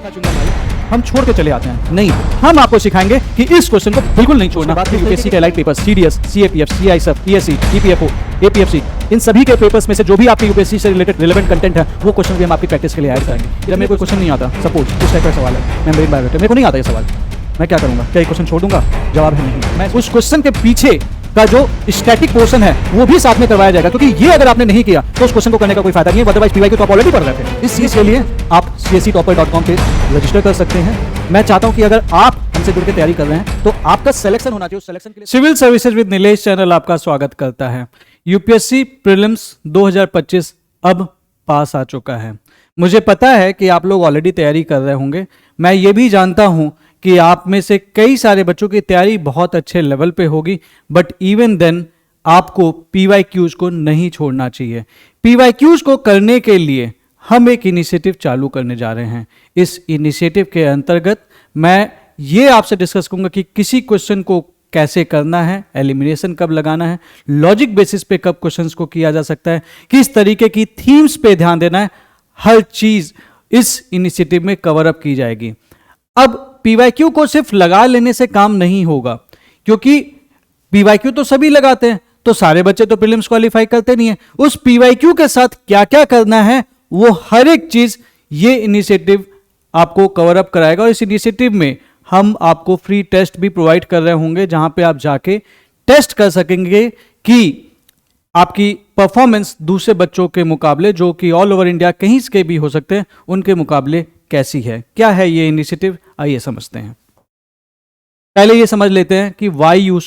हम छोड़ के चले आते हैं। नहीं, हम आपको सिखाएंगे कि इस क्वेश्चन को बिल्कुल नहीं छोड़ना। यूपीएससी के लाइट papers, CDS, CAPF, CISF, PSC, EPFO, APFC, इन सभी के पेपर्स में से जो भी आपके यूपीएससी से रिलेटेड रिलेवेंट कंटेंट है वो क्वेश्चन भी हम आपकी प्रैक्टिस के लिए ऐड करेंगे। जब मेरे कोई क्वेश्चन नहीं आता, सपोज इस टाइप का सवाल है, मैं मेरी बायोडेटा, मेरे को नहीं आता ये सवाल, मैं क्या करूंगा? क्या ये क्वेश्चन छोड़ दूंगा? जवाब है नहीं। मैं उस क्वेश्चन के पीछे का जो स्टैटिक पोर्शन है वो भी साथ में करवाया जाएगा, क्योंकि ये अगर आपने नहीं किया तो उस क्वेश्चन को करने का कोई फायदा नहीं है। अदरवाइज पीवाईक्यू तो आप ऑलरेडी पढ़ रहे थे। इस चीज के लिए आप csctopper.com पे रजिस्टर कर सकते हैं। मैं चाहता हूं कि अगर आप हमसे जुड़ के तैयारी कर रहे हैं तो आपका सिलेक्शन होना चाहिए। उस सिलेक्शन के लिए civil services with Nilesh channel आपका स्वागत करता है। यूपीएससी प्रीलिम्स 2025 अब पास आ चुका है। मुझे पता है कि आप लोग ऑलरेडी तैयारी कर रहे होंगे। मैं ये भी जानता हूं कि आप में से कई सारे बच्चों की तैयारी बहुत अच्छे लेवल पे होगी, बट इवन देन आपको पीवाईक्यूज को नहीं छोड़ना चाहिए। पीवाईक्यूज को करने के लिए हम एक इनिशिएटिव चालू करने जा रहे हैं। इस इनिशिएटिव के अंतर्गत मैं ये आपसे डिस्कस करूंगा कि किसी क्वेश्चन को कैसे करना है, एलिमिनेशन कब लगाना है, लॉजिक बेसिस पे कब क्वेश्चंस को किया जा सकता है, किस तरीके की थीम्स पे ध्यान देना है, हर चीज इस इनिशिएटिव में कवर अप की जाएगी। अब पीवाईक्यू को सिर्फ लगा लेने से काम नहीं होगा, क्योंकि पीवाईक्यू तो सभी लगाते हैं, तो सारे बच्चे तो प्रीलिम्स क्वालिफाई करते नहीं है। उस पीवाईक्यू के साथ क्या क्या करना है वो हर एक चीज ये इनिशिएटिव आपको कवर अप कराएगा। और इस इनिशिएटिव में हम आपको फ्री टेस्ट भी प्रोवाइड कर रहे होंगे, जहां पे आप जाके टेस्ट कर सकेंगे कि आपकी परफॉर्मेंस दूसरे बच्चों के मुकाबले, जो कि ऑल ओवर इंडिया कहीं के भी हो सकते हैं, उनके मुकाबले कैसी है। क्या है ये इनिशिएटिव, आइए समझते हैं। पहले ये समझ लेते हैं कि why you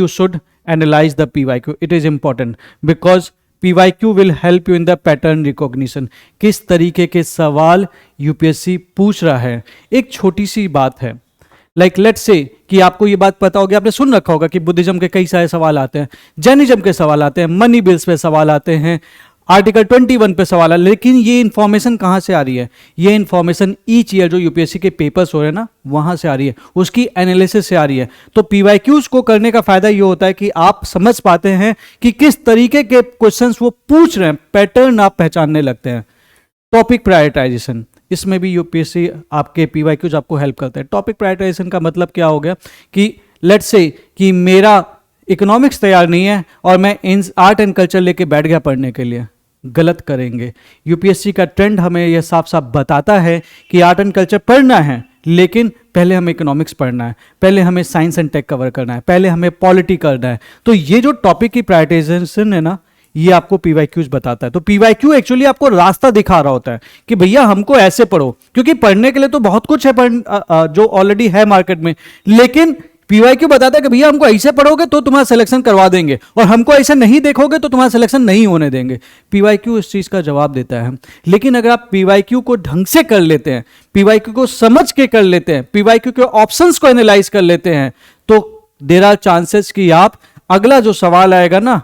should analyze the PYQ. It is important because PYQ will help you in the pattern recognition. किस तरीके के सवाल यूपीएससी पूछ रहा है। एक छोटी सी बात है, लाइक लेट्स से कि आपको ये बात पता होगी, आपने सुन रखा होगा कि बुद्धिज्म के कई सारे सवाल आते हैं, जैनिज्म के सवाल आते हैं, मनी बिल्स पे सवाल आते हैं, आर्टिकल 21 पे सवाल है। लेकिन ये इंफॉर्मेशन कहाँ से आ रही है? ये इंफॉर्मेशन ईच ईयर जो यूपीएससी के पेपर्स हो रहे हैं ना, वहां से आ रही है, उसकी एनालिसिस से आ रही है। तो पीवाईक्यूज को करने का फायदा ये होता है कि आप समझ पाते हैं कि किस तरीके के क्वेश्चंस वो पूछ रहे हैं, पैटर्न आप पहचानने लगते हैं। टॉपिक प्रायोरिटाइजेशन, इसमें भी यूपीएससी आपके पीवाईक्यूज आपको हेल्प करते हैं। टॉपिक प्रायोरिटाइजेशन का मतलब क्या हो गया कि लेट्स से कि मेरा इकोनॉमिक्स तैयार नहीं है और मैं आर्ट एंड कल्चर लेके बैठ गया पढ़ने के लिए, गलत करेंगे। यूपीएससी का ट्रेंड हमें यह साफ साफ बताता है कि आर्ट एंड कल्चर पढ़ना है, लेकिन पहले हमें इकोनॉमिक्स पढ़ना है, पहले हमें साइंस एंड टेक कवर करना है, पहले हमें पॉलिटी करना है। तो ये जो टॉपिक की प्रायोरिटाइजेशन है ना, ये आपको पीवाईक्यूज बताता है। तो पीवाईक्यू एक्चुअली आपको रास्ता दिखा रहा होता है कि भैया हमको ऐसे पढ़ो, क्योंकि पढ़ने के लिए तो बहुत कुछ है जो ऑलरेडी है मार्केट में, लेकिन पीवाईक्यू बताता है कि भैया हमको ऐसे पढ़ोगे तो तुम्हारा सिलेक्शन करवा देंगे, और हमको ऐसे नहीं देखोगे तो तुम्हारा सिलेक्शन नहीं होने देंगे। पीवाईक्यू इस चीज का जवाब देता है। लेकिन अगर आप पीवाईक्यू को ढंग से कर लेते हैं, पीवाईक्यू को समझ के कर लेते हैं, पीवाईक्यू के ऑप्शंस को एनालाइज कर लेते हैं, तो देयर आर चांसेस कि आप अगला जो सवाल आएगा ना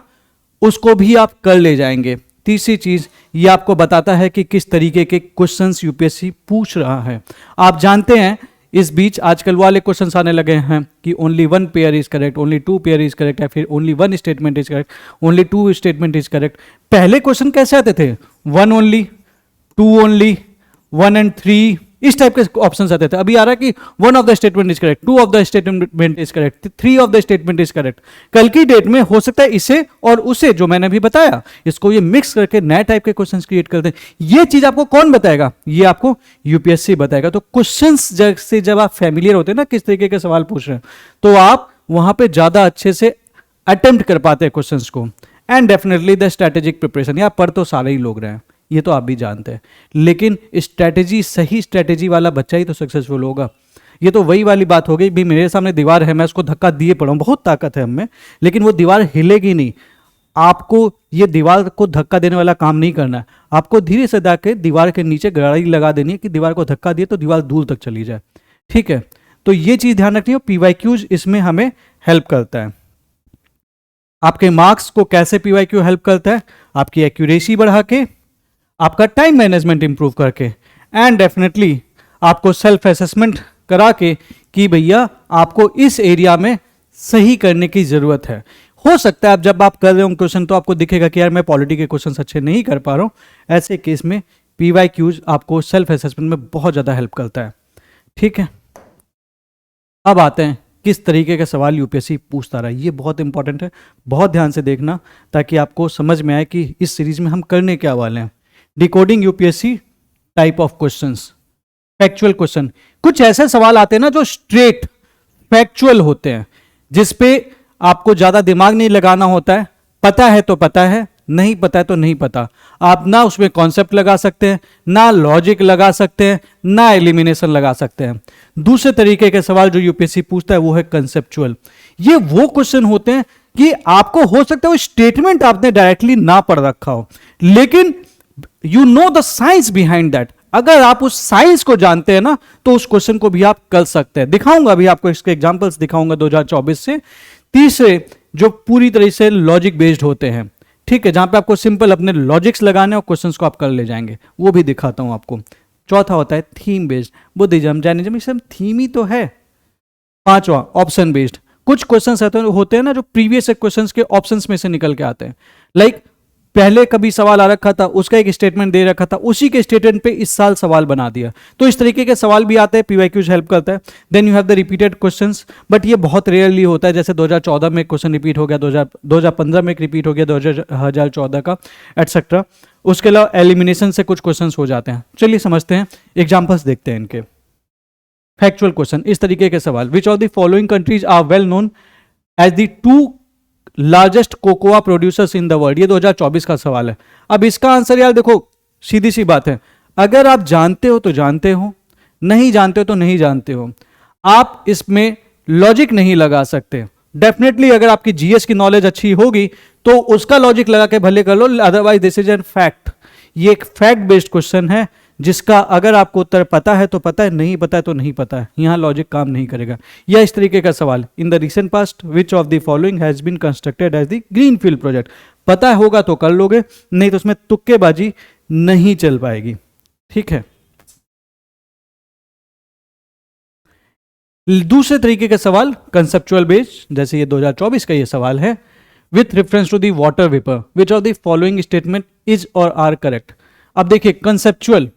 उसको भी आप कर ले जाएंगे। तीसरी चीज ये आपको बताता है कि किस तरीके के क्वेश्चंस यूपीएससी पूछ रहा है। आप जानते हैं इस बीच आजकल वाले क्वेश्चंस आने लगे हैं कि only 1 pair is correct, only 2 pair is correct, या फिर only 1 statement is correct, only 2 statement is correct. पहले क्वेश्चन कैसे आते थे? 1 ओनली, 2 ओनली, 1 and 3, इस टाइप के ऑप्शंस आते थे। अभी आ रहा है कि 1 of the statement is correct, 2 of the statement is correct, 3 of the statement is correct. कल की डेट में हो सकता है इसे और उसे, जो मैंने अभी बताया, इसको ये मिक्स करके नए टाइप के क्वेश्चंस क्रिएट कर दें। ये चीज आपको कौन बताएगा? ये आपको यूपीएससी बताएगा। तो क्वेश्चंस से जब आप फैमिलियर होते हैं ना किस तरीके के सवाल पूछ रहे हैं, तो आप वहां पे ज्यादा अच्छे से अटेम्प्ट कर पाते हैं क्वेश्चंस को। And definitely the strategic preparation, यहाँ पर तो सारे ही लोग रहे हैं, ये तो आप भी जानते हैं, लेकिन स्ट्रेटेजी, सही स्ट्रेटेजी वाला बच्चा ही तो सक्सेसफुल होगा। ये तो वही वाली बात हो गई भी, मेरे सामने दीवार है, मैं उसको धक्का दिए पड़ा हूं, बहुत ताकत है हमें, लेकिन वो दीवार हिलेगी नहीं। आपको ये दीवार को धक्का देने वाला काम नहीं करना है, आपको धीरे से जाके दीवार के नीचे गड़ाई लगा देनी है कि दीवार को धक्का दिए तो दीवार दूर तक चली जाए। ठीक है, तो ये चीज ध्यान रखनी है। पीवाईक्यूज इसमें हमें हेल्प करता है। आपके मार्क्स को कैसे पीवाईक्यू हेल्प करता है? आपकी एक्यूरेसी बढ़ा के, आपका टाइम मैनेजमेंट इंप्रूव करके, एंड डेफिनेटली आपको सेल्फ असेसमेंट करा के कि भैया आपको इस एरिया में सही करने की जरूरत है। हो सकता है अब जब आप कर रहे हो क्वेश्चन तो आपको दिखेगा कि यार मैं पॉलिटी के क्वेश्चन अच्छे नहीं कर पा रहा हूं, ऐसे केस में पीवाईक्यूज आपको सेल्फ असेसमेंट में बहुत ज़्यादा हेल्प करता है। ठीक है, अब आते हैं किस तरीके के सवाल यूपीएससी पूछता रहा है। ये बहुत इंपॉर्टेंट है, बहुत ध्यान से देखना ताकि आपको समझ में आए कि इस सीरीज में हम करने क्या वाले हैं। Decoding UPSC type of questions, factual question. कुछ ऐसे सवाल आते हैं ना जो स्ट्रेट फैक्चुअल होते हैं, जिसपे आपको ज्यादा दिमाग नहीं लगाना होता है, पता है तो पता है, नहीं पता है तो नहीं पता। आप ना उसमें कॉन्सेप्ट लगा सकते हैं, ना लॉजिक लगा सकते हैं, ना एलिमिनेशन लगा सकते हैं। दूसरे तरीके के सवाल जो यूपीएससी पूछता है वो है कंसेप्चुअल। ये वो क्वेश्चन होते हैं कि आपको हो सकता है वो स्टेटमेंट आपने डायरेक्टली ना पढ़ रखा हो, लेकिन you know the science behind that. अगर आप उस साइंस को जानते हैं ना तो उस क्वेश्चन को भी आप कर सकते हैं। दिखाऊंगा अभी आपको इसके एग्जांपल्स दिखाऊंगा 2024 से। तीसरे जो पूरी तरह से लॉजिक बेस्ड होते हैं, ठीक है, जहां पे आपको सिंपल अपने लॉजिक्स लगाने और क्वेश्चंस को आप कर ले जाएंगे, वो भी दिखाता हूं आपको। चौथा होता है थीम बेस्ड, बुद्धिज्म, जैनिज्म, ये सब थीम ही तो है। पांचवा ऑप्शन बेस्ड, कुछ क्वेश्चंस होते हैं ना जो प्रीवियस क्वेश्चंस के ऑप्शंस में से निकल के आते हैं। लाइक पहले कभी सवाल आ रखा था, उसका एक स्टेटमेंट दे रखा था, उसी के स्टेटमेंट पे इस साल सवाल बना दिया। तो इस तरीके के सवाल भी आते हैं, पीवाईक्यूज हेल्प करता है। Then you have the repeated questions, but ये बहुत रेयरली होता है। जैसे 2014 में क्वेश्चन रिपीट हो गया, 2015 में एक रिपीट हो गया, 2014 का एटसेट्रा। उसके अलावा एलिमिनेशन से कुछ क्वेश्चन हो जाते हैं। चलिए समझते हैं, एग्जाम्पल्स देखते हैं इनके। फैक्चुअल क्वेश्चन, इस तरीके के सवाल, which of the following countries are well known as the 2 largest cocoa producers in the world. ये 2024 का सवाल है। अब इसका आंसर यार देखो सीधी सी बात है, अगर आप जानते हो तो जानते हो, नहीं जानते हो तो नहीं जानते हो। आप इसमें लॉजिक नहीं लगा सकते। डेफिनेटली अगर आपकी जीएस की नॉलेज अच्छी होगी तो उसका लॉजिक लगा के भले कर लो, otherwise this is an fact. ये एक फैक्ट बेस्ड क्वेश्चन है जिसका अगर आपको उत्तर पता है तो पता है, नहीं पता है तो नहीं पता है। यहां लॉजिक काम नहीं करेगा। या इस तरीके का सवाल, in the recent past which of the following has been constructed as the greenfield project. पता होगा तो कर लोगे, नहीं तो उसमें तुक्केबाजी नहीं चल पाएगी। ठीक है, दूसरे तरीके का सवाल कंसेप्चुअल बेस्ड, जैसे ये 2024 का ये सवाल है, with reference to the water vapour which of the following statement is और आर करेक्ट। अब देखिए कंसेप्चुअल,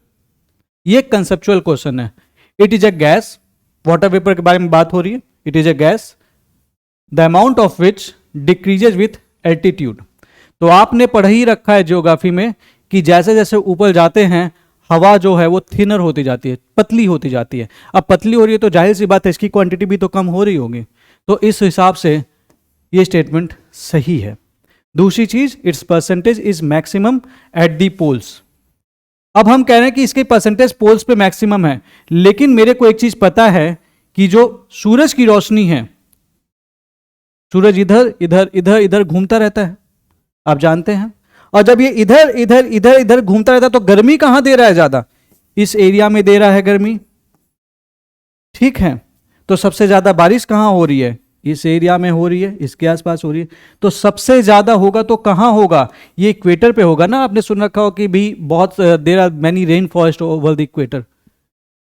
ये कंसेप्चुअल क्वेश्चन है। It is a gas, water vapour के बारे में बात हो रही है। It is a gas the amount of which decreases with altitude. तो आपने पढ़ ही रखा है ज्योग्राफी में कि जैसे जैसे ऊपर जाते हैं हवा जो है वो थिनर होती जाती है, पतली होती जाती है। अब पतली हो रही है तो जाहिर सी बात है इसकी क्वांटिटी भी तो कम हो रही होगी। तो इस हिसाब से ये स्टेटमेंट सही है। दूसरी चीज, its percentage is maximum at the poles. अब हम कह रहे हैं कि इसके परसेंटेज पोल्स पे मैक्सिमम है, लेकिन मेरे को एक चीज पता है कि जो सूरज की रोशनी है, सूरज इधर इधर इधर इधर घूमता रहता है, आप जानते हैं। और जब ये इधर इधर इधर इधर घूमता रहता है तो गर्मी कहां दे रहा है ज्यादा? इस एरिया में दे रहा है गर्मी। ठीक है, तो सबसे ज्यादा बारिश कहां हो रही है? इस एरिया में हो रही है, इसके आसपास हो रही है। तो सबसे ज्यादा होगा तो कहां होगा? ये इक्वेटर पे होगा ना। आपने सुन रखा हो कि भी बहुत there are many rain forest over the equator.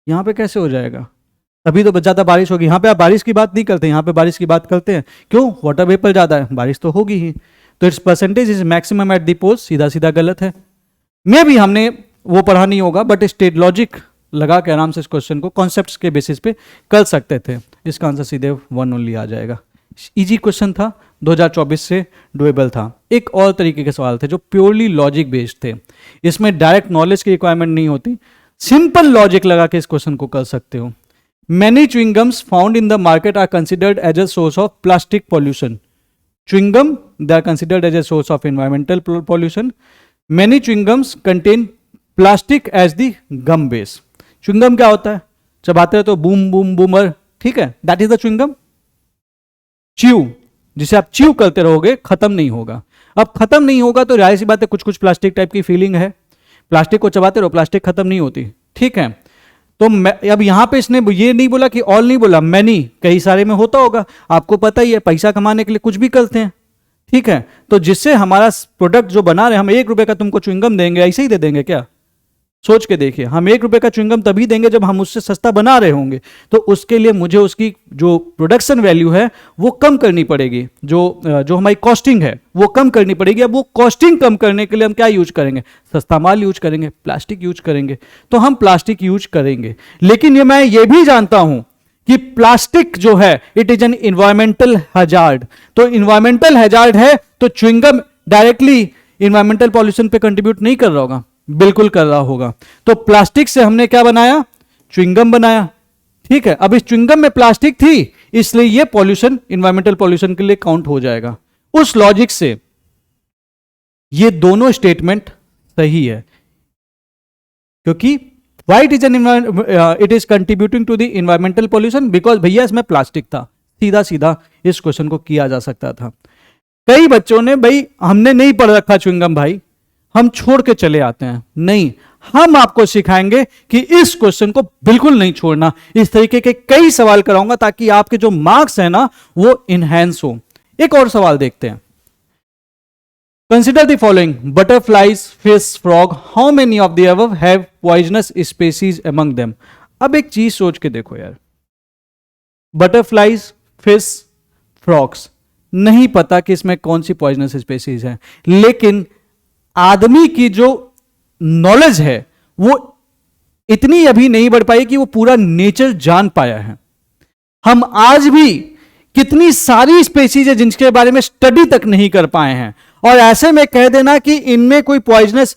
यहां पे कैसे हो जाएगा? तभी तो ज्यादा बारिश होगी। यहाँ पे आप बारिश की बात नहीं करते, यहाँ पे बारिश की बात करते हैं। क्यों? वाटर वेपर ज्यादा है, बारिश तो होगी ही। तो its percentage is maximum at the poles, सीधा सीधा गलत है। मे भी हमने वो पढ़ा नहीं होगा, बट स्टेट लॉजिक लगा के आराम से इस क्वेश्चन को कॉन्सेप्ट्स के बेसिस पे कर सकते थे। इसका आंसर सीधे 1 ओनली आ जाएगा। इजी क्वेश्चन था, 2024 से डुएबल था। एक और तरीके के सवाल थे जो प्योरली लॉजिक बेस्ड थे। इसमें डायरेक्ट नॉलेज की रिक्वायरमेंट नहीं होती, सिंपल लॉजिक लगा के इस क्वेश्चन को कर सकते हो। Many chewing gums found in the market are considered as a source of plastic pollution. Chewing gum they are considered as a source of environmental pollution. Many chewing gums contain plastic as the gum base. Chewing gum क्या होता है? चबाते हैं तो boom boom boomer, ठीक है, that is the chewing gum. Chew, जिसे आप च्यू करते रहोगे खत्म नहीं होगा। अब खत्म नहीं होगा तो जाहिर सी बात है कुछ कुछ प्लास्टिक टाइप की फीलिंग है। प्लास्टिक को चबाते रहो, प्लास्टिक खत्म नहीं होती। ठीक है, तो अब यहां पे इसने ये नहीं बोला कि ऑल नहीं बोला, मैनी, कई सारे में होता होगा। आपको पता ही है, पैसा कमाने के लिए कुछ भी करते हैं। ठीक है, तो जिससे हमारा प्रोडक्ट जो बना रहे, हम 1 रुपए का तुमको च्युइंगम देंगे, ऐसे ही दे देंगे क्या? सोच के देखिए, हम 1 रुपए का च्युइंगम तभी देंगे जब हम उससे सस्ता बना रहे होंगे, तो उसके लिए मुझे उसकी जो प्रोडक्शन वैल्यू है वो कम करनी पड़ेगी, जो हमारी कॉस्टिंग है वो कम करनी पड़ेगी। अब वो कॉस्टिंग कम करने के लिए हम क्या यूज करेंगे? सस्ता माल यूज करेंगे, प्लास्टिक यूज करेंगे। तो हम प्लास्टिक यूज करेंगे, लेकिन मैं ये भी जानता हूं कि प्लास्टिक जो है it is an environmental hazard. तो इन्वायरमेंटल हैजार्ड है तो च्युइंगम डायरेक्टली इन्वायरमेंटल पॉल्यूशन पे कंट्रीब्यूट नहीं कर रहा होगा, बिल्कुल कर रहा होगा। तो प्लास्टिक से हमने क्या बनाया? च्युइंगम बनाया, ठीक है। अब इस च्युइंगम में प्लास्टिक थी, इसलिए ये पॉल्यूशन इन्वायरमेंटल पॉल्यूशन के लिए काउंट हो जाएगा। उस लॉजिक से ये दोनों स्टेटमेंट सही है, क्योंकि white is an it is contributing to the environmental pollution because भैया इसमें प्लास्टिक था। सीधा सीधा इस क्वेश्चन को किया जा सकता था। कई बच्चों ने भाई हमने नहीं पढ़ रखा च्युइंगम भाई, हम छोड़ के चले आते हैं। नहीं, हम आपको सिखाएंगे कि इस क्वेश्चन को बिल्कुल नहीं छोड़ना। इस तरीके के कई सवाल कराऊंगा ताकि आपके जो मार्क्स है ना वो इनहेंस हो। एक और सवाल देखते हैं। Consider the following: butterflies, fish, frog, how many of the above have poisonous species among them. अब एक चीज सोच के देखो यार, बटरफ्लाइज, फिश, फ्रॉग्स, नहीं पता कि इसमें कौन सी पॉइजनस स्पीसीज है, लेकिन आदमी की जो नॉलेज है वो इतनी अभी नहीं बढ़ पाई कि वो पूरा नेचर जान पाया है। हम आज भी कितनी सारी स्पीसीज है जिनके बारे में स्टडी तक नहीं कर पाए हैं, और ऐसे में कह देना कि इनमें कोई पॉइजनस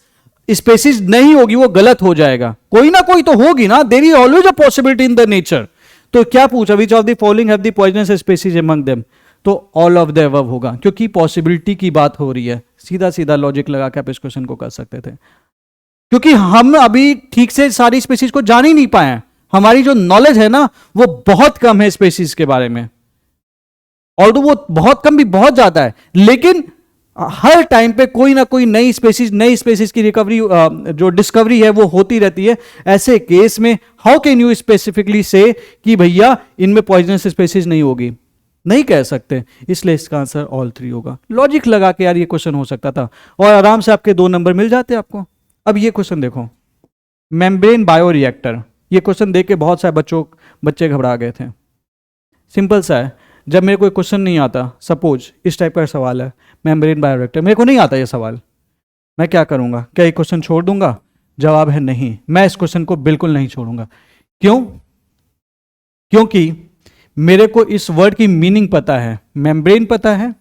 स्पीसीज नहीं होगी वो गलत हो जाएगा। कोई ना कोई तो होगी ना, there is always a possibility in the nature. तो क्या पूछा? Which of the following have the poisonous species among them? तो ऑल ऑफ द अबव होगा, क्योंकि पॉसिबिलिटी की बात हो रही है। सीधा सीधा लॉजिक लगा के आप इस क्वेश्चन को कर सकते थे, क्योंकि हम अभी ठीक से सारी स्पीसीज को जान ही नहीं पाए हैं। हमारी जो नॉलेज है ना वो बहुत कम है स्पीसीज के बारे में, और तो वो बहुत कम भी बहुत ज्यादा है, लेकिन हर टाइम पे कोई ना कोई नई स्पीसीज की रिकवरी जो डिस्कवरी है वो होती रहती है। ऐसे केस में हाउ कैन यू स्पेसिफिकली से कि भैया इनमें पॉइजनस स्पीसीज नहीं होगी? नहीं कह सकते, इसलिए इसका आंसर ऑल 3 होगा। लॉजिक लगा के यार ये क्वेश्चन हो सकता था और आराम से आपके 2 नंबर मिल जाते आपको। अब ये क्वेश्चन देखो, मेम्ब्रेन बायोरिएक्टर। ये क्वेश्चन देख के बहुत सारे बच्चे घबरा गए थे। सिंपल सा है, जब मेरे कोई क्वेश्चन नहीं आता, सपोज इस टाइप का सवाल है, मेम्ब्रेन बायोरिएक्टर, मेरे को नहीं आता ये सवाल, मैं क्या करूंगा? क्या ये क्वेश्चन छोड़ दूंगा? जवाब है नहीं, मैं इस क्वेश्चन को बिल्कुल नहीं छोड़ूंगा। क्यों? क्योंकि मेरे को इस वर्ड की मीनिंग पता है। मेम्ब्रेन पता है,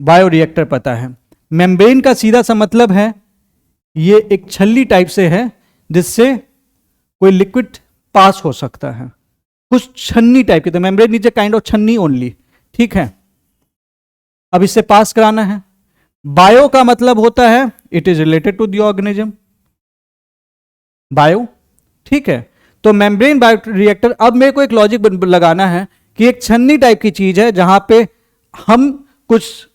बायोरिएक्टर पता है। मेम्ब्रेन का सीधा सा मतलब है ये एक छल्ली टाइप से है जिससे कोई लिक्विड पास हो सकता है, कुछ छन्नी टाइप की। तो membrane is a kind of छन्नी ओनली, ठीक है। अब इससे पास कराना है। बायो का मतलब होता है it is related to the organism, bio, ठीक है। तो मेम्ब्रेन बायोरिएक्टर, अब मेरे को एक लॉजिक लगाना है कि एक छन्नी टाइप की चीज है जहां पे हम कुछ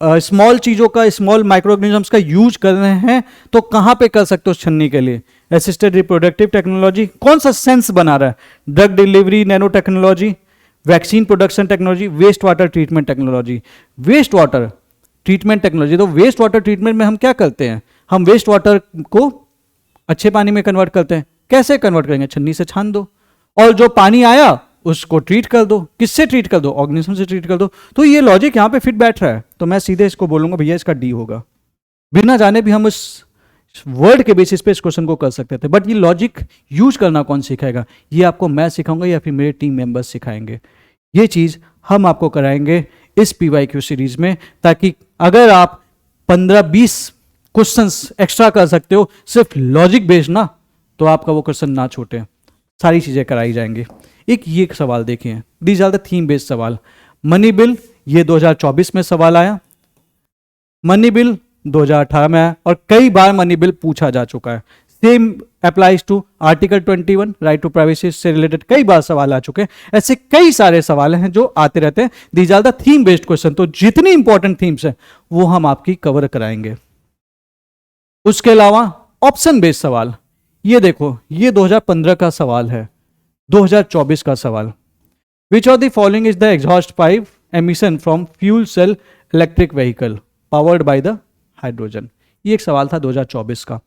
स्मॉल चीजों का, स्मॉल माइक्रोऑर्गेनिजम्स का यूज कर रहे हैं, तो कहां पे कर सकते हो उस छन्नी के लिए? असिस्टेड रिप्रोडक्टिव टेक्नोलॉजी, कौन सा सेंस बना रहा है? Drug delivery, nano technology, vaccine production technology, waste water treatment technology. Waste water treatment technology, तो वेस्ट वाटर ट्रीटमेंट में हम क्या करते हैं? हम वेस्ट वाटर को अच्छे पानी में कन्वर्ट करते हैं। कैसे कन्वर्ट करेंगे? छन्नी से छान दो, और जो पानी आया उसको ट्रीट कर दो। किससे ट्रीट कर दो? ऑर्गेनिज्म से ट्रीट कर दो। तो ये लॉजिक यहां पे फिट बैठ रहा है, तो मैं सीधे इसको बोलूंगा भैया इसका डी होगा। बिना जाने भी हम उस वर्ड के बेसिस पे इस क्वेश्चन को कर सकते थे, बट ये लॉजिक यूज करना कौन सिखाएगा? ये आपको मैं सिखाऊंगा या फिर मेरे टीम मेंबर्स सिखाएंगे। ये चीज हम आपको कराएंगे इस PYQ सीरीज में, ताकि अगर आप 15-20 क्वेश्चंस एक्स्ट्रा कर सकते हो सिर्फ लॉजिक बेस्ड ना, तो आपका वो क्वेश्चन ना छूटे। सारी चीजें कराई जाएंगी। एक ये सवाल देखिए, these are the theme based सवाल। मनी बिल, ये 2024 में सवाल आया। मनी बिल 2018 में आया, और कई बार मनी बिल पूछा जा चुका है। Same applies to article 21 right to privacy से रिलेटेड कई बार सवाल आ चुके हैं। ऐसे कई सारे सवाल हैं जो आते रहते हैं। These are the theme based question. तो जितनी इंपॉर्टेंट थीम्स हैं वो हम आपकी कवर कराएंगे। उसके अलावा ऑप्शन बेस्ड सवाल, ये देखो, ये 2015 का सवाल है, 2024 का सवाल। Which of the following is the exhaust pipe emission from fuel cell electric vehicle powered by the hydrogen? ये एक सवाल था 2024 का।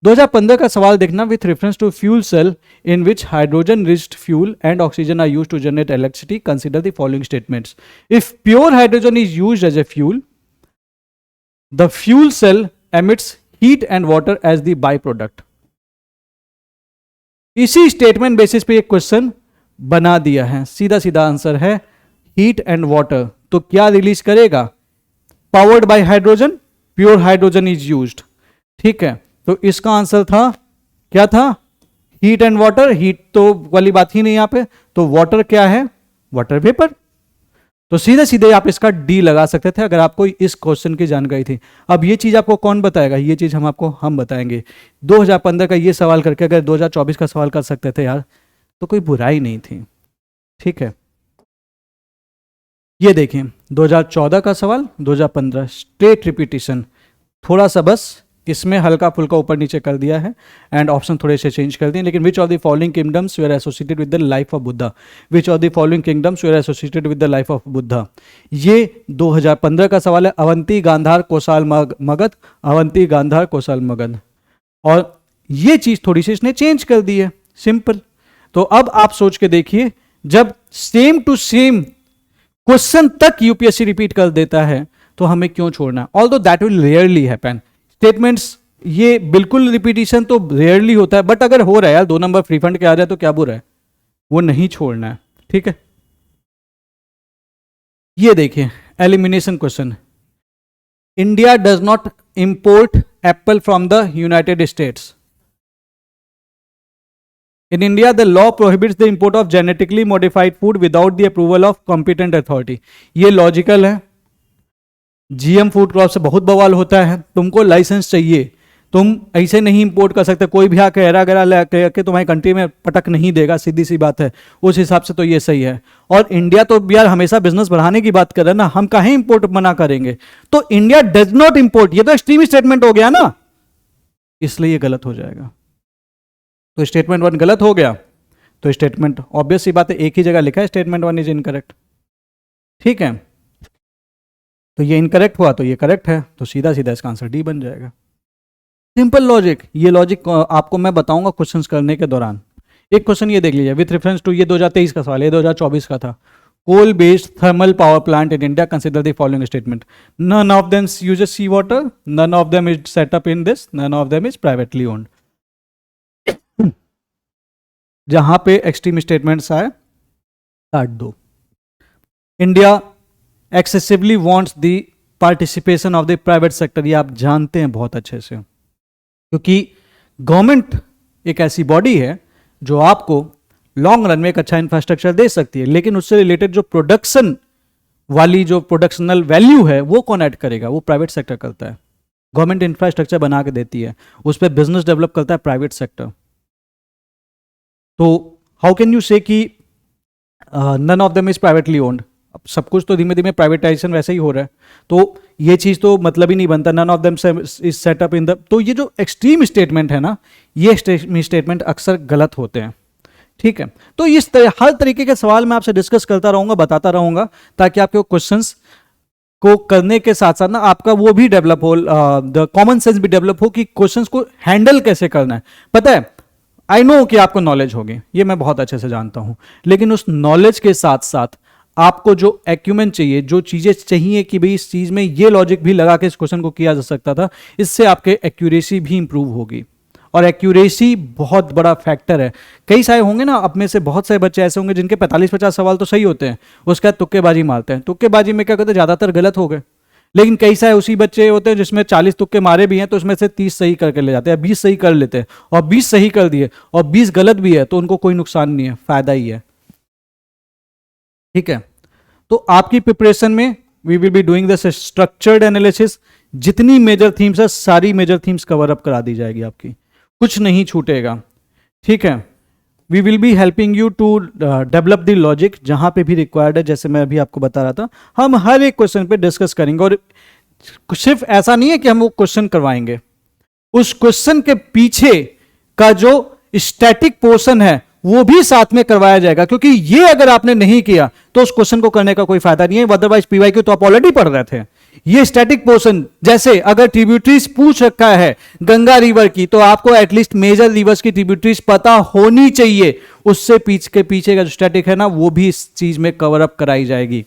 2015 का सवाल देखना, with reference to fuel cell in which hydrogen riched fuel and oxygen are used to generate electricity, consider the following statements. If pure hydrogen is used as a fuel, the fuel cell emits heat and water as the by product. इसी statement basis पे एक question बना दिया है, सीधा सीधा answer है heat and water. तो क्या रिलीज करेगा? Powered by hydrogen, pure hydrogen is used. ठीक है, तो इसका आंसर था, क्या था? Heat and water. हीट तो वाली बात ही नहीं यहां पे, तो वाटर क्या है? Water vapour. तो सीधे सीधे आप इसका डी लगा सकते थे अगर आपको इस क्वेश्चन की जानकारी थी। अब ये चीज आपको कौन बताएगा? ये चीज हम बताएंगे। 2015 का ये सवाल करके अगर 2024 का सवाल कर सकते थे यार, तो कोई बुराई नहीं थी। ठीक है, ये देखें 2014 का सवाल, 2015 स्ट्रेट रिपीटिशन, थोड़ा सा बस इसमें हल्का फुल्का ऊपर नीचे कर दिया है एंड ऑप्शन थोड़े से चेंज कर दिए। लेकिन विच of the following kingdoms were associated with the life of Buddha? Which of the following kingdoms were associated with the life of Buddha? ये 2015 का सवाल है। अवंती, गांधार, कोसाल, मगध। अवंती, गांधार, कोसाल, मगध। और ये चीज थोड़ी सी इसने चेंज कर दी है, सिंपल। तो अब आप सोच के देखिए, जब सेम टू सेम क्वेश्चन तक यूपीएससी रिपीट कर देता है तो हमें क्यों छोड़ना? Although that will rarely happen. Statements ये बिल्कुल रिपीटिशन तो रेयरली होता है, बट अगर हो रहा है यार 2 नंबर फ्री फंड के आ जाए तो क्या बुरा है? वो नहीं छोड़ना है। ठीक है, ये देखिए elimination question. India does not import Apple from the United states. In India, the law prohibits the import of genetically modified food without the approval of competent authority. ये लॉजिकल है। जीएम फूड क्रॉप से बहुत बवाल होता है, तुमको licence चाहिए, तुम ऐसे नहीं इंपोर्ट कर सकते। कोई भी आके एरा गरा लेके तुम्हारी कंट्री में पटक नहीं देगा, सीधी सी बात है। उस हिसाब से तो ये सही है। और इंडिया तो यार हमेशा बिजनेस बढ़ाने की बात कर रहा है ना, हम काहे इंपोर्ट मना करेंगे? तो इंडिया डज नॉट इंपोर्ट, ये तो एक्सट्रीम स्टेटमेंट हो गया ना, इसलिए ये गलत हो जाएगा। तो स्टेटमेंट 1 गलत हो गया, तो स्टेटमेंट ऑब्वियस सी बात है, एक ही जगह लिखा है स्टेटमेंट 1 इज इनकरेक्ट। ठीक है, तो ये इनकरेक्ट हुआ तो ये करेक्ट है, तो सीधा सीधा इसका आंसर डी बन जाएगा। Simple logic. ये लॉजिक आपको मैं बताऊंगा क्वेश्चंस करने के दौरान। एक क्वेश्चन ये देख लीजिए, विथ रेफरेंस टू, ये 2023 का सवाल है, 2024 का था। Coal based thermal power plant in India, consider the following statement. None of them uses sea water, none of them is set up in this, none of them is privately owned. जहां पे extreme statements आए काट दो। India excessively wants the participation of the private sector, ये आप जानते हैं बहुत अच्छे से, क्योंकि गवर्नमेंट एक ऐसी बॉडी है जो आपको लॉन्ग रन में एक अच्छा इंफ्रास्ट्रक्चर दे सकती है, लेकिन उससे रिलेटेड जो प्रोडक्शन वाली जो प्रोडक्शनल वैल्यू है वो कौन ऐड करेगा? वो प्राइवेट सेक्टर करता है। गवर्नमेंट इंफ्रास्ट्रक्चर बना के देती है, उस पर बिजनेस डेवलप करता है प्राइवेट सेक्टर। तो हाउ कैन यू से कि none of them is privately owned? अब सब कुछ तो धीमे धीमे प्राइवेटाइजेशन वैसे ही हो रहा है, तो ये चीज तो मतलब ही नहीं बनता। None of them is set up in the, तो ये जो एक्सट्रीम स्टेटमेंट है ना, ये स्टेटमेंट अक्सर गलत होते हैं। ठीक है, तो इस हर तरीके के सवाल मैं आपसे डिस्कस करता रहूंगा, बताता रहूंगा, ताकि आपके क्वेश्चंस को करने के साथ साथ ना आपका वो भी डेवलप हो, द कॉमन सेंस भी डेवलप हो कि क्वेश्चंस को हैंडल कैसे करना है। पता है, आई नो कि आपको नॉलेज होगी, ये मैं बहुत अच्छे से जानता हूं, लेकिन उस नॉलेज के साथ साथ आपको जो एक्यूमेंट चाहिए, जो चीजें चाहिए कि भाई इस चीज में ये लॉजिक भी लगा के इस क्वेश्चन को किया जा सकता था, इससे आपके एक्यूरेसी भी इंप्रूव होगी। और एक्यूरेसी बहुत बड़ा फैक्टर है। कई सारे होंगे ना, अपने से बहुत सारे बच्चे ऐसे होंगे जिनके 45-50 सवाल तो सही होते हैं, उसके बाद तुक्केबाजी मारते हैं। तुक्केबाजी में क्या करते हैं, ज्यादातर गलत हो गए। लेकिन कई सारे उसी बच्चे होते हैं जिसमें 40 तुक्के मारे भी हैं, तो उसमें से 30 सही करके ले जाते हैं, 20 सही कर लेते हैं, और 20 सही कर दिए और 20 गलत भी है, तो उनको कोई नुकसान नहीं है, फायदा ही है। ठीक है, तो आपकी प्रिपरेशन में we will be doing this structured analysis. जितनी मेजर थीम्स है सारी मेजर थीम्स कवर अप करा दी जाएगी, आपकी कुछ नहीं छूटेगा। ठीक है, we will be helping you to develop the logic जहां पे भी रिक्वायर्ड है। जैसे मैं अभी आपको बता रहा था, हम हर एक क्वेश्चन पे डिस्कस करेंगे, और सिर्फ ऐसा नहीं है कि हम वो क्वेश्चन करवाएंगे, उस क्वेश्चन के पीछे का जो स्टैटिक पोर्शन है वो भी साथ में करवाया जाएगा, क्योंकि ये अगर आपने नहीं किया तो उस क्वेश्चन को करने का कोई फायदा नहीं है। अदरवाइज पीवाईक्यू तो आप ऑलरेडी पढ़ रहे थे, ये स्टैटिक पोर्शन, जैसे अगर ट्रिब्यूटरीज पूछ रखा है गंगा रिवर की, तो आपको एटलीस्ट मेजर रिवर्स की ट्रिब्यूटरीज पता होनी चाहिए। उससे पीछे का जो स्टैटिक है ना, वो भी इस चीज में कवर अप कराई जाएगी।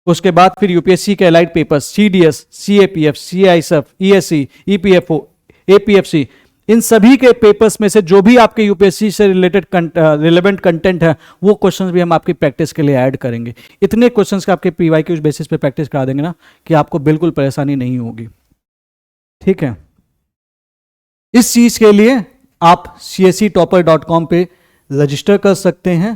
उसके बाद फिर यूपीएससी के allied papers, CDS, CAPF, CISF, ESC, EPFO, APFC, इन सभी के पेपर्स में से जो भी आपके यूपीएससी से रिलेटेड रिलेवेंट कंटेंट है, वो क्वेश्चंस भी हम आपकी प्रैक्टिस के लिए ऐड करेंगे। इतने क्वेश्चंस का आपके पीवाईक्यू बेसिस पे प्रैक्टिस करा देंगे ना कि आपको बिल्कुल परेशानी नहीं होगी। ठीक है, इस चीज के लिए आप csctopper.com पे रजिस्टर कर सकते हैं।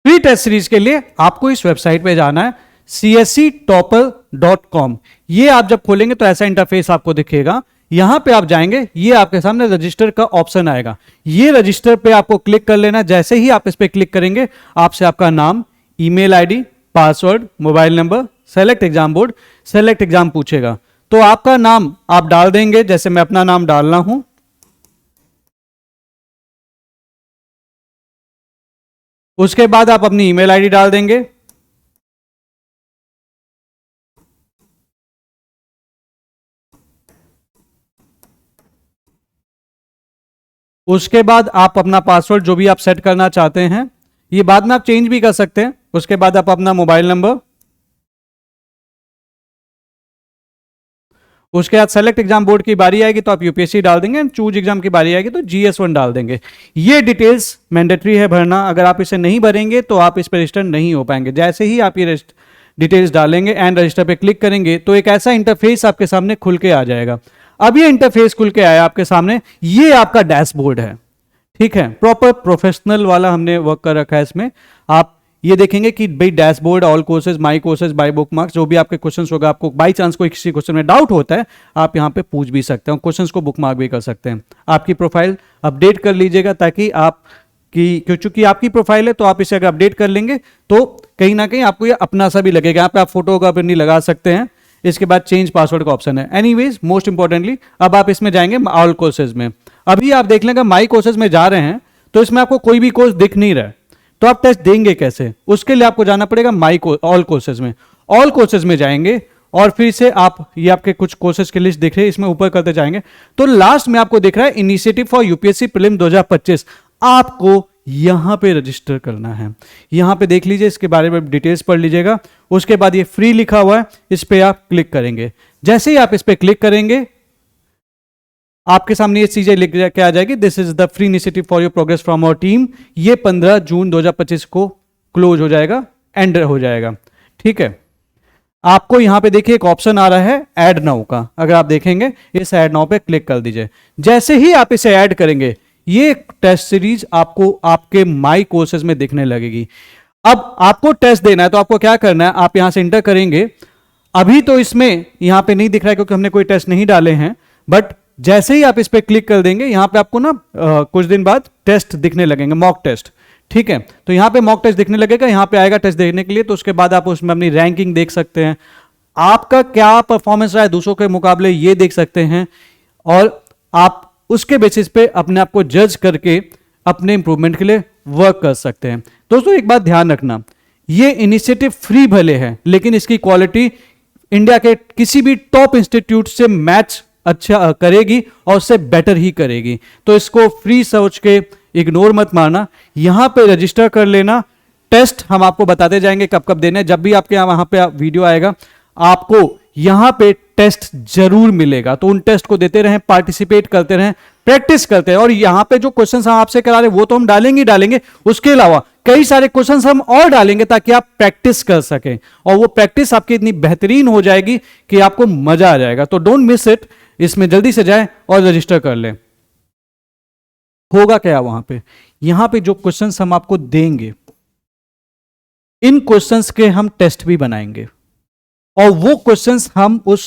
फ्री टेस्ट सीरीज के लिए आपको इस वेबसाइट पे जाना है csctopper.com। ये आप जब खोलेंगे तो ऐसा इंटरफेस आपको दिखेगा। यहां पे आप जाएंगे, ये आपके सामने रजिस्टर का ऑप्शन आएगा। ये रजिस्टर पे आपको क्लिक कर लेना। जैसे ही आप इस पे क्लिक करेंगे, आपसे आपका नाम, email ID, password, mobile number, select exam board, select exam पूछेगा। तो आपका नाम आप डाल देंगे, जैसे मैं अपना नाम डालना हूं। उसके बाद आप अपनी ईमेल आईडी डाल देंगे। उसके बाद आप अपना पासवर्ड जो भी आप सेट करना चाहते हैं, ये बाद में आप चेंज भी कर सकते हैं। उसके बाद आप अपना मोबाइल नंबर, उसके बाद सेलेक्ट एग्जाम बोर्ड की बारी आएगी तो आप यूपीएससी डाल देंगे, एंड चूज एग्जाम की बारी आएगी तो जीएस1 डाल देंगे। ये डिटेल्स मैंडेटरी है भरना। अगर आप इसे नहीं भरेंगे तो आप इस पर रजिस्टर नहीं हो पाएंगे। जैसे ही आप ये डिटेल्स डालेंगे एंड रजिस्टर पे क्लिक करेंगे तो एक ऐसा इंटरफेस आपके सामने खुल के आ जाएगा। अब ये इंटरफेस खुल के आया आपके सामने, ये आपका डैशबोर्ड है। ठीक है, प्रॉपर प्रोफेशनल वाला हमने वर्क कर रखा है इसमें। आप ये देखेंगे कि भाई dashboard, all courses, my courses, buy book marks, जो भी आपके क्वेश्चंस होगा, आपको बाई चांस कोई किसी क्वेश्चन में डाउट होता है, आप यहाँ पे पूछ भी सकते हैं, क्वेश्चंस को बुक मार्क भी कर सकते हैं। आपकी प्रोफाइल अपडेट कर लीजिएगा ताकि चूंकि आपकी प्रोफाइल है तो आप इसे अगर अपडेट कर लेंगे तो कहीं ना कहीं आपको ये अपना सा भी लगेगा। यहाँ पे आप फोटो का अपनी लगा सकते हैं। इसके बाद चेंज पासवर्ड का ऑप्शन है। एनीवेज, मोस्ट इंपॉर्टेंटली अब आप इसमें जाएंगे ऑल कोर्सेज में। अभी आप देख लेंगे माई कोर्सेज में जा रहे हैं तो इसमें आपको कोई भी कोर्स दिख नहीं रहा है, तो आप टेस्ट देंगे कैसे? उसके लिए आपको जाना पड़ेगा ऑल कोर्सेज में। ऑल कोर्सेज में जाएंगे और फिर से आप ये आपके कुछ कोर्सेज की लिस्ट दिख रही है, इसमें ऊपर करते जाएंगे तो लास्ट में आपको दिख रहा है इनिशिएटिव फॉर यूपीएससी प्रीलिम 2025। आपको यहां पे रजिस्टर करना है। यहां पे देख लीजिए, इसके बारे में डिटेल्स पढ़ लीजिएगा। उसके बाद ये फ्री लिखा हुआ है, इस पे आप क्लिक करेंगे। जैसे ही आप इस पे क्लिक करेंगे, आपके सामने ये चीजें लिख के आ जाएगी, this is the free initiative for your progress from our team. ये 15 जून 2025 को क्लोज हो जाएगा, एंड हो जाएगा। ठीक है, आपको यहां पे देखिए एक ऑप्शन आ रहा है ऐड नाउ का। अगर आप देखेंगे, इस ऐड नाउ पे क्लिक कर दीजिए। जैसे ही आप इसे ऐड करेंगे, ये टेस्ट सीरीज आपको आपके माई कोर्सेज में दिखने लगेगी। अब आपको टेस्ट देना है तो आपको क्या करना है, आप यहां से इंटर करेंगे। अभी तो इसमें यहां पे नहीं दिख रहा है क्योंकि हमने कोई टेस्ट नहीं डाले हैं, बट जैसे ही आप इस पे क्लिक कर देंगे, यहां पे आपको ना कुछ दिन बाद टेस्ट दिखने लगेंगे, मॉक टेस्ट। ठीक है, तो यहां पे मॉक टेस्ट दिखने लगेगा, यहां पे आएगा टेस्ट देखने के लिए। तो उसके बाद आप उसमें अपनी रैंकिंग देख सकते हैं, आपका क्या परफॉर्मेंस रहा है दूसरों के मुकाबले, ये देख सकते हैं। और आप उसके बेसिस पे अपने आप को जज करके अपने इंप्रूवमेंट के लिए वर्क कर सकते हैं। दोस्तों, एक बात ध्यान रखना, ये इनिशिएटिव फ्री भले है, लेकिन इसकी क्वालिटी इंडिया के किसी भी टॉप इंस्टीट्यूट से मैच अच्छा करेगी और उससे बेटर ही करेगी। तो इसको फ्री सोच के इग्नोर मत मारना, यहां पे रजिस्टर कर लेना। टेस्ट हम आपको बताते जाएंगे कब कब देने। जब भी आपके यहाँ वहां पे वीडियो आएगा, आपको यहां पे टेस्ट जरूर मिलेगा, तो उन टेस्ट को देते रहें, पार्टिसिपेट करते रहें, प्रैक्टिस करते हैं। और यहां पे जो क्वेश्चंस हम आपसे करा रहे हैं वो तो हम डालेंगे ही डालेंगे, उसके अलावा कई सारे क्वेश्चंस हम और डालेंगे ताकि आप प्रैक्टिस कर सकें, और वो प्रैक्टिस आपकी इतनी बेहतरीन हो जाएगी कि आपको मजा आ जाएगा। तो डोंट मिस इट, इसमें जल्दी से जाएं और रजिस्टर कर लें। होगा क्या वहां पे, यहां पे जो क्वेश्चंस हम आपको देंगे, इन क्वेश्चंस के हम टेस्ट भी बनाएंगे, और वो क्वेश्चंस हम उस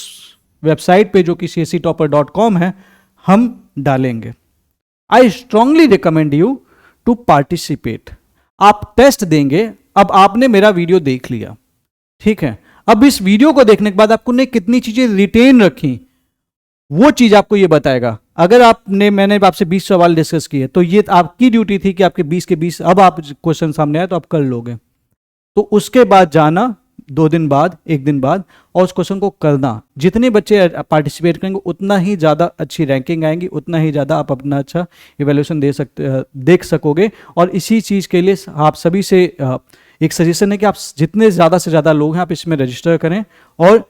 वेबसाइट पे जो कि csctopper.com है, हम डालेंगे। I strongly recommend you to participate. आप टेस्ट देंगे। अब आपने मेरा वीडियो देख लिया, ठीक है, अब इस वीडियो को देखने के बाद आपने कितनी चीजें रिटेन रखी, वो चीज आपको ये बताएगा। अगर मैंने आपसे 20 सवाल डिस्कस किए तो ये आपकी ड्यूटी थी कि आपके 20 के 20 अब आप क्वेश्चन सामने आए तो आप कर लोगे। तो उसके बाद जाना, 2 दिन बाद, 1 दिन बाद, और उस क्वेश्चन को करना। जितने बच्चे पार्टिसिपेट करेंगे उतना ही ज़्यादा अच्छी रैंकिंग आएंगी, उतना ही ज़्यादा आप अपना अच्छा इवेल्यूशन देख सकोगे। और इसी चीज़ के लिए आप सभी से एक सजेशन है कि आप जितने ज़्यादा से ज़्यादा लोग हैं आप इसमें रजिस्टर करें। और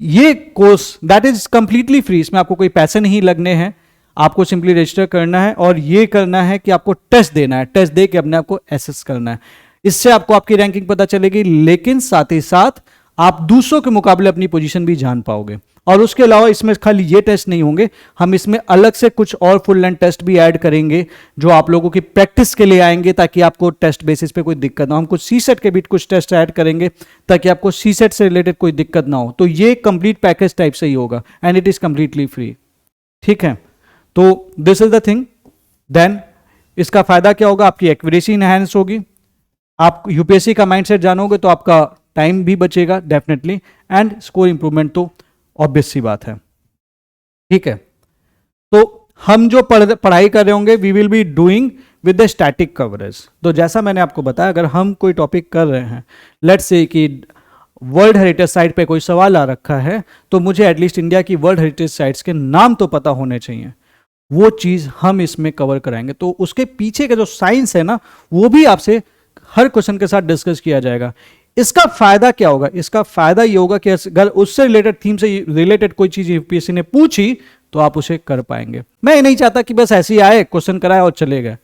ये course that is completely free, इसमें आपको कोई पैसे नहीं लगने हैं, आपको सिंपली रजिस्टर करना है और ये करना है कि आपको टेस्ट देना है, टेस्ट दे के अपने आप को एसेस करना है। इससे आपको आपकी रैंकिंग पता चलेगी, लेकिन साथ ही साथ आप दूसरों के मुकाबले अपनी पोजीशन भी जान पाओगे। और उसके अलावा इसमें खाली ये टेस्ट नहीं होंगे, हम इसमें अलग से कुछ और फुल लेंथ टेस्ट भी ऐड करेंगे जो आप लोगों की प्रैक्टिस के लिए आएंगे, ताकि आपको टेस्ट बेसिस पे कोई दिक्कत ना हो। हम कुछ सीसेट के भी कुछ टेस्ट ऐड करेंगे ताकि आपको सीसेट से रिलेटेड कोई दिक्कत ना हो। तो ये कंप्लीट पैकेज टाइप से ही होगा and it is completely free. ठीक है, तो this is the thing. Then इसका फायदा क्या होगा, आपकी एक्यूरेसी इनहैंस होगी, आप यूपीएससी का माइंडसेट जानोगे तो आपका टाइम भी बचेगा डेफिनेटली, एंड स्कोर इंप्रूवमेंट तो ऑब्वियस सी बात है। ठीक है, तो हम जो पढ़ाई कर रहे होंगे we will be doing with the static coverage. तो जैसा मैंने आपको बताया, अगर हम कोई टॉपिक कर रहे हैं, लेट्स से कि वर्ल्ड हेरिटेज साइट पे कोई सवाल आ रखा है, तो मुझे एटलीस्ट इंडिया की वर्ल्ड हेरिटेज साइट्स के नाम तो पता होने चाहिए, वो चीज़ हम इसमें कवर कराएंगे। तो उसके पीछे का जो साइंस है ना, वो भी आपसे हर क्वेश्चन के साथ डिस्कस किया जाएगा। इसका फायदा क्या होगा, इसका फायदा ये होगा कि अगर उससे रिलेटेड थीम से रिलेटेड कोई चीज यूपीएससी ने पूछी तो आप उसे कर पाएंगे। मैं ये नहीं चाहता कि बस ऐसे ही आए, क्वेश्चन कराए और चले गए।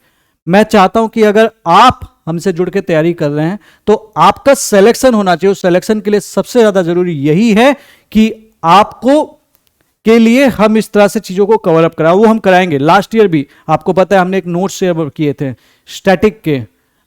मैं चाहता हूं कि अगर आप हमसे जुड़ के तैयारी कर रहे हैं तो आपका सिलेक्शन होना चाहिए। उस सिलेक्शन के लिए सबसे ज्यादा जरूरी यही है कि आपको के लिए हम इस तरह से चीजों को कवर अप कराएं। वो हम कराएंगे। लास्ट ईयर भी आपको पता है हमने एक नोट शेयर किए थे स्टैटिक के,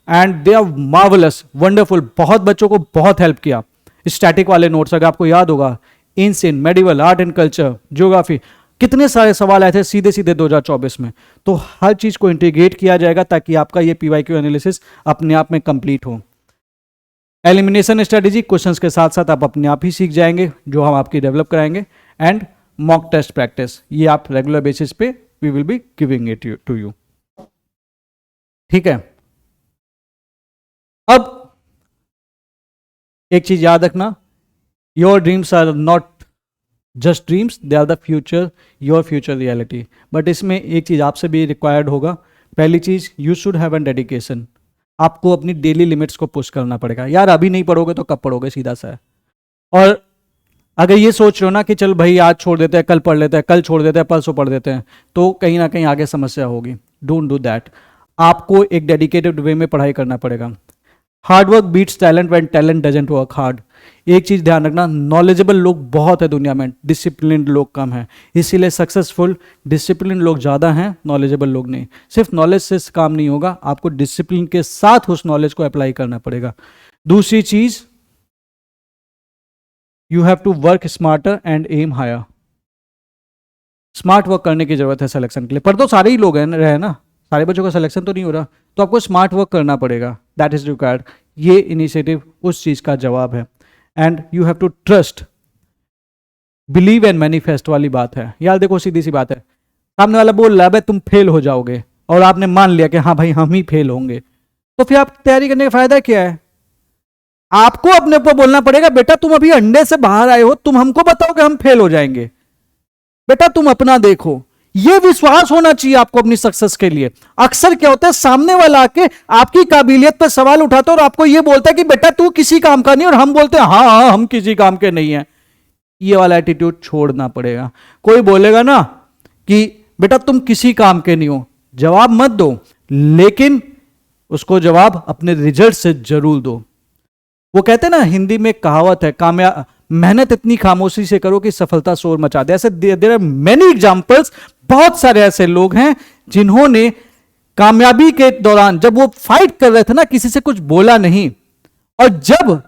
and they are marvellous, wonderful, बहुत बच्चों को बहुत हेल्प किया स्टैटिक वाले नोट्स। अगर आपको याद होगा, ancient, medieval, art and culture, geography, कितने सारे सवाल आए थे सीधे सीधे 2024 में। तो हर चीज को इंटीग्रेट किया जाएगा ताकि आपका ये पीवाईक्यू एनालिसिस अपने आप में कंप्लीट हो। एलिमिनेशन स्ट्रेटेजी क्वेश्चंस के साथ साथ आप अपने आप ही सीख जाएंगे, जो हम आपकी डेवलप कराएंगे। एंड मॉक टेस्ट प्रैक्टिस, ये आप रेगुलर बेसिस पे we will be giving it to you. ठीक है, अब एक चीज याद रखना, your dreams are not just dreams, they are the future, your future reality. But इसमें एक चीज आपसे भी रिक्वायर्ड होगा। पहली चीज, you should have an dedication. आपको अपनी डेली लिमिट्स को पुश करना पड़ेगा। यार अभी नहीं पढ़ोगे तो कब पढ़ोगे, सीधा सा है। और अगर ये सोच रहे हो ना कि चल भाई आज छोड़ देते हैं, कल पढ़ लेते हैं, कल छोड़ देते हैं, परसों पढ़ देते हैं, तो कहीं ना कहीं आगे समस्या होगी। Don't do that. आपको एक डेडिकेटेड वे में पढ़ाई करना पड़ेगा। Hard work beats talent when talent doesn't work hard. एक चीज ध्यान रखना, नॉलेजेबल लोग बहुत है दुनिया में, डिसिप्लिन लोग कम हैं। इसीलिए सक्सेसफुल डिसिप्लिन लोग ज़्यादा हैं, नॉलेजेबल लोग नहीं। सिर्फ नॉलेज से काम नहीं होगा, आपको डिसिप्लिन के साथ उस नॉलेज को अप्लाई करना पड़ेगा। दूसरी चीज, you have to work smarter and aim higher. Smart work करने की जरूरत है सिलेक्शन के लिए। पर तो सारे ही लोग हैं रहे ना, सारे बच्चों का सिलेक्शन तो नहीं हो रहा, तो आपको स्मार्ट वर्क करना पड़ेगा। That is required. ये इनिशिएटिव उस चीज का जवाब है। And you have to trust, believe and manifest वाली बात है। यार देखो सीधी सी बात है, सामने वाला बोल रहा है तुम फेल हो जाओगे और आपने मान लिया कि हाँ भाई हम ही फेल होंगे, तो फिर आप तैयारी करने का फायदा क्या है? आपको अपने ऊपर बोलना पड़ेगा, बेटा तुम अभी अंडे से बाहर आए हो, तुम हमको बताओ कि हम फेल हो जाएंगे, बेटा तुम अपना देखो। यह विश्वास होना चाहिए आपको अपनी सक्सेस के लिए। अक्सर क्या होता है, सामने वाला आके आपकी काबिलियत पर सवाल उठाता है और आपको यह बोलता है कि बेटा तू किसी काम का नहीं, और हम बोलते हैं हाँ हाँ हम किसी काम के नहीं है। ये वाला एटीट्यूड छोड़ना पड़ेगा। कोई बोलेगा ना कि बेटा तुम किसी काम के नहीं हो, जवाब मत दो, लेकिन उसको जवाब अपने रिजल्ट से जरूर दो। वो कहते हैं ना, हिंदी में कहावत है, मेहनत इतनी खामोशी से करो कि सफलता शोर मचा दे। ऐसे देयर आर मेनी एग्जांपल्स, बहुत सारे ऐसे लोग हैं जिन्होंने कामयाबी के दौरान जब वो फाइट कर रहे थे ना, किसी से कुछ बोला नहीं, और जब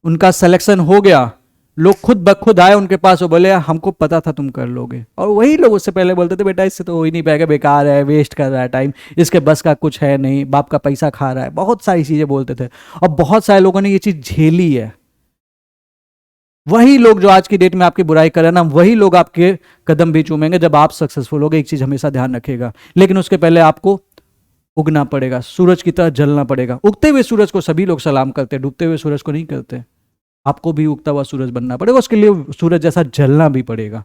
उनका सिलेक्शन हो गया, लोग खुद ब खुद आए उनके पास और बोले हमको पता था तुम कर लोगे। और वही लोग उससे पहले बोलते थे बेटा इससे तो हो ही नहीं पाएगा, बेकार है, वेस्ट कर रहा है टाइम, इसके बस का कुछ है नहीं, बाप का पैसा खा रहा है, बहुत सारी चीजें बोलते थे। और बहुत सारे लोगों ने ये चीज झेली है। वही लोग जो आज की डेट में आपकी बुराई कर रहे हैं ना, वही लोग आपके कदम भी चूमेंगे जब आप सक्सेसफुल होगे। एक चीज हमेशा ध्यान रखिएगा, लेकिन उसके पहले आपको उगना पड़ेगा, सूरज की तरह जलना पड़ेगा। उगते हुए सूरज को सभी लोग सलाम करते हैं, डूबते हुए सूरज को नहीं करते। आपको भी उगता हुआ सूरज बनना पड़ेगा, उसके लिए सूरज जैसा जलना भी पड़ेगा।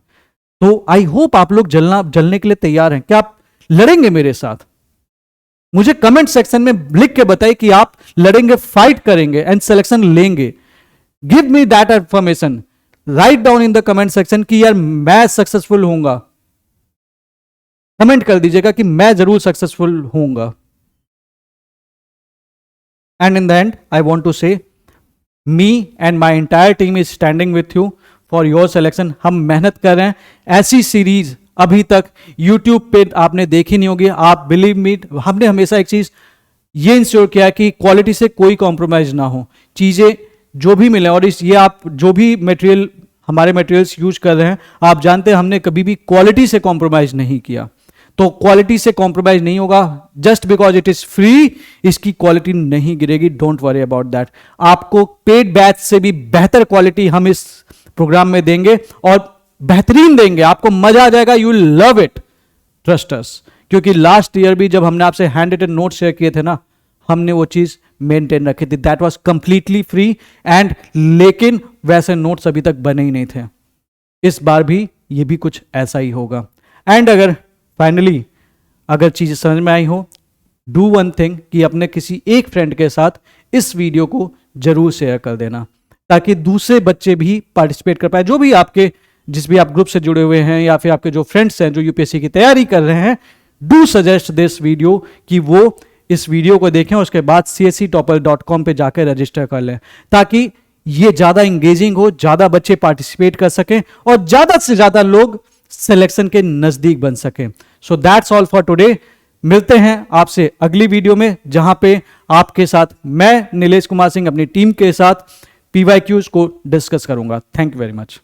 तो आई होप आप लोग जलने के लिए तैयार हैं। क्या आप लड़ेंगे मेरे साथ? मुझे कमेंट सेक्शन में लिख के बताइए कि आप लड़ेंगे, फाइट करेंगे एंड सिलेक्शन लेंगे। Give me that information, write down in the comment section कि यार मैं सक्सेसफुल होऊंगा। कमेंट कर दीजिएगा कि मैं जरूर सक्सेसफुल होऊंगा। And in the end I want to say me and my entire team is standing with you for your selection. हम मेहनत कर रहे हैं। ऐसी सीरीज अभी तक YouTube पे आपने देखी नहीं होगी। आप बिलीव मी, हमने हमेशा एक चीज ये इंश्योर किया कि क्वालिटी से कोई कॉम्प्रोमाइज ना हो, चीजें जो भी मिले। और ये आप जो भी मटेरियल, हमारे मटेरियल्स यूज कर रहे हैं, आप जानते हैं हमने कभी भी क्वालिटी से कॉम्प्रोमाइज नहीं किया। तो क्वालिटी से कॉम्प्रोमाइज नहीं होगा। Just because it is free, इसकी क्वालिटी नहीं गिरेगी। Don't worry about that. आपको पेड बैच से भी बेहतर क्वालिटी हम इस प्रोग्राम में देंगे और बेहतरीन देंगे। आपको मजा आ जाएगा, you will love it, trust us. क्योंकि लास्ट ईयर भी जब हमने आपसे हैंड रिटन नोट शेयर किए थे ना, हमने वो चीज मेंटेन रखी थी। That was completely free and, लेकिन वैसे नोट्स अभी तक बने ही नहीं थे। इस बार भी ये भी कुछ ऐसा ही होगा। एंड अगर फाइनली अगर चीजें समझ में आई हो, डू वन थिंग कि अपने किसी एक फ्रेंड के साथ इस वीडियो को जरूर शेयर कर देना, ताकि दूसरे बच्चे भी पार्टिसिपेट कर पाए। जो भी आपके, जिस भी आप ग्रुप से जुड़े हुए हैं या फिर आपके जो फ्रेंड्स हैं जो यूपीएससी की तैयारी कर रहे हैं, डू सजेस्ट दिस वीडियो कि वो इस वीडियो को देखें, उसके बाद csctopper.com पे जाकर रजिस्टर कर लें, ताकि ये ज्यादा इंगेजिंग हो, ज्यादा बच्चे पार्टिसिपेट कर सकें और ज्यादा से ज्यादा लोग सिलेक्शन के नजदीक बन सकें। So that's all for today. मिलते हैं आपसे अगली वीडियो में, जहां पे आपके साथ मैं नीलेश कुमार सिंह अपनी टीम के साथ PYQs को डिस्कस करूंगा। Thank you very much.